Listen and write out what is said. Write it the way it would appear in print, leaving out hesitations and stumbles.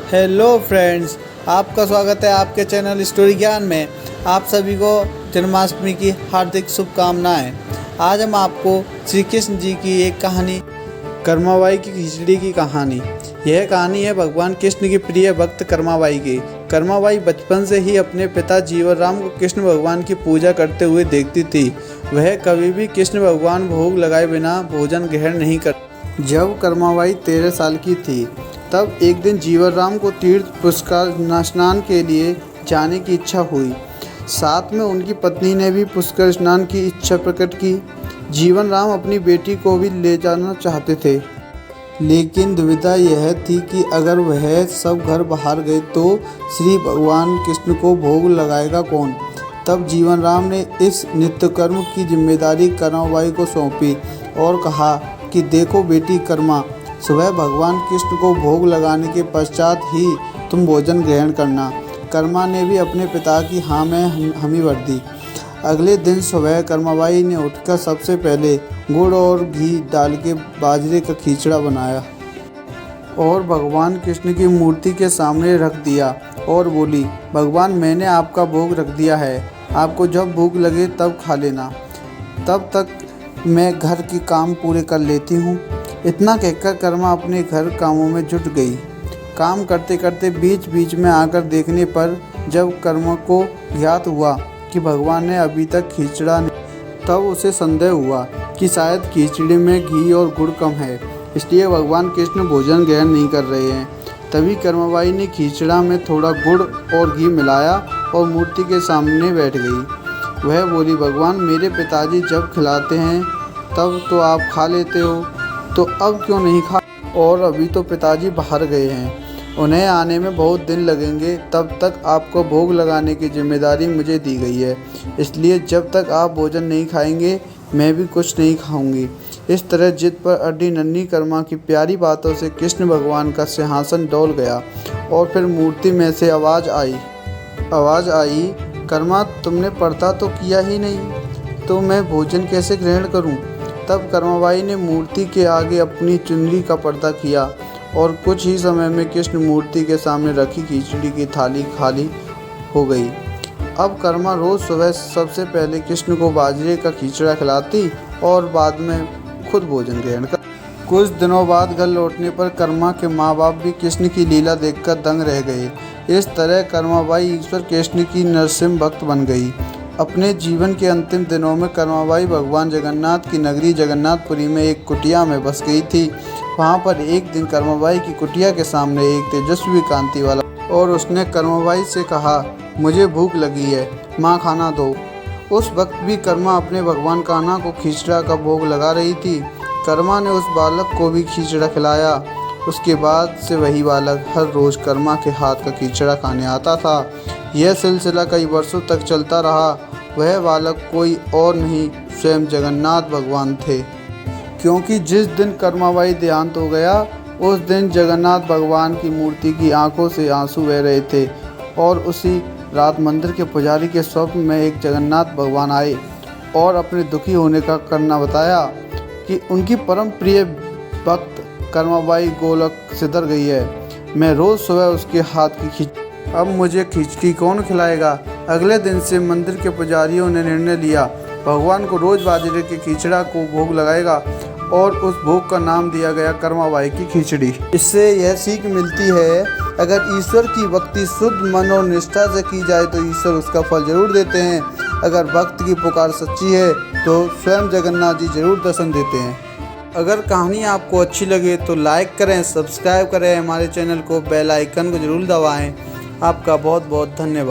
Hello friends, आपका स्वागत है आपके चैनल स्टोरी ज्ञान में। आप सभी को जन्माष्टमी की हार्दिक शुभकामनाएं। आज हम आपको श्री कृष्ण जी की एक कहानी, कर्माबाई की खिचड़ी की कहानी। यह कहानी है भगवान कृष्ण की प्रिय भक्त कर्माबाई की। कर्माबाई बचपन से ही अपने पिता जीवनराम को कृष्ण भगवान की पूजा करते हुए देखती थी। वह कभी भी कृष्ण भगवान भोग लगाए बिना भोजन ग्रहण नहीं करती। जब कर्माबाई 13 साल की थी तब एक दिन जीवनराम को तीर्थ पुष्कर स्नान के लिए जाने की इच्छा हुई। साथ में उनकी पत्नी ने भी पुष्कर स्नान की इच्छा प्रकट की। जीवनराम अपनी बेटी को भी ले जाना चाहते थे, लेकिन दुविधा यह थी कि अगर वह सब घर बाहर गए तो श्री भगवान कृष्ण को भोग लगाएगा कौन। तब जीवनराम ने इस नित्यकर्म की जिम्मेदारी कर्माबाई को सौंपी और कहा कि देखो बेटी कर्मा, सुबह भगवान कृष्ण को भोग लगाने के पश्चात ही तुम भोजन ग्रहण करना। कर्मा ने भी अपने पिता की हाँ में हामी भर दी। अगले दिन सुबह कर्माबाई ने उठकर सबसे पहले गुड़ और घी डाल के बाजरे का खिचड़ा बनाया और भगवान कृष्ण की मूर्ति के सामने रख दिया और बोली, भगवान मैंने आपका भोग रख दिया है, आपको जब भूख लगे तब खा लेना, तब तक मैं घर के काम पूरे कर लेती हूँ। इतना कहकर कर्मा अपने घर कामों में जुट गई। काम करते करते बीच बीच में आकर देखने पर जब कर्मा को ज्ञात हुआ कि भगवान ने अभी तक खिचड़ा नहीं, तब उसे संदेह हुआ कि शायद खिचड़ी में घी और गुड़ कम है, इसलिए भगवान कृष्ण भोजन ग्रहण नहीं कर रहे हैं। तभी कर्माबाई ने खिचड़ा में थोड़ा गुड़ और घी मिलाया और मूर्ति के सामने बैठ गई। वह बोली, भगवान मेरे पिताजी जब खिलाते हैं तब तो आप खा लेते हो, तो अब क्यों नहीं खा। और अभी तो पिताजी बाहर गए हैं, उन्हें आने में बहुत दिन लगेंगे, तब तक आपको भोग लगाने की जिम्मेदारी मुझे दी गई है, इसलिए जब तक आप भोजन नहीं खाएंगे मैं भी कुछ नहीं खाऊंगी। इस तरह जिद पर अड्डी नन्ही कर्मा की प्यारी बातों से कृष्ण भगवान का सिंहासन डोल गया और फिर मूर्ति में से आवाज़ आई, कर्मा तुमने पर्दा तो किया ही नहीं, तो मैं भोजन कैसे ग्रहण करूं। तब कर्माबाई ने मूर्ति के आगे अपनी चुनरी का पर्दा किया और कुछ ही समय में कृष्ण मूर्ति के सामने रखी खिचड़ी की थाली खाली हो गई। अब कर्मा रोज़ सुबह सबसे पहले कृष्ण को बाजरे का खिचड़ा खिलाती और बाद में खुद भोजन ग्रहण कर। कुछ दिनों बाद घर लौटने पर कर्मा के माँ बाप भी कृष्ण की लीला देखकर दंग रह गए। इस तरह कर्माबाई ईश्वर कृष्ण की नरसिंह भक्त बन गई। अपने जीवन के अंतिम दिनों में कर्माबाई भगवान जगन्नाथ की नगरी जगन्नाथपुरी में एक कुटिया में बस गई थी। वहाँ पर एक दिन कर्माबाई की कुटिया के सामने एक तेजस्वी कांति वाला और उसने कर्माबाई से कहा, मुझे भूख लगी है, माँ खाना दो। उस वक्त भी कर्मा अपने भगवान कान्हा को खिचड़ा का भोग लगा रही थी। कर्मा ने उस बालक को भी खिचड़ा खिलाया। उसके बाद से वही बालक हर रोज़ कर्मा के हाथ का खिचड़ा खाने आता था। यह सिलसिला कई वर्षों तक चलता रहा। वह बालक कोई और नहीं, स्वयं जगन्नाथ भगवान थे, क्योंकि जिस दिन कर्माबाई देहांत हो गया उस दिन जगन्नाथ भगवान की मूर्ति की आंखों से आंसू बह रहे थे और उसी रात मंदिर के पुजारी के स्वप्न में एक जगन्नाथ भगवान आए और अपने दुखी होने का करना बताया कि उनकी परम प्रिय भक्त कर्माबाई गोलक सिधर गई है। मैं रोज़ सुबह उसके हाथ की अब मुझे खिचड़ी कौन खिलाएगा। अगले दिन से मंदिर के पुजारियों ने निर्णय लिया, भगवान को रोज़ बाजरे के खिचड़ा को भोग लगाएगा और उस भोग का नाम दिया गया कर्माबाई की खिचड़ी। इससे यह सीख मिलती है, अगर ईश्वर की भक्ति शुद्ध मन और निष्ठा से की जाए तो ईश्वर उसका फल जरूर देते हैं। अगर भक्त की पुकार सच्ची है तो स्वयं जगन्नाथ जी जरूर दर्शन देते हैं। अगर कहानी आपको अच्छी लगे तो लाइक करें, सब्सक्राइब करें हमारे चैनल को, बेल आइकन को जरूर दबाएं। आपका बहुत बहुत धन्यवाद।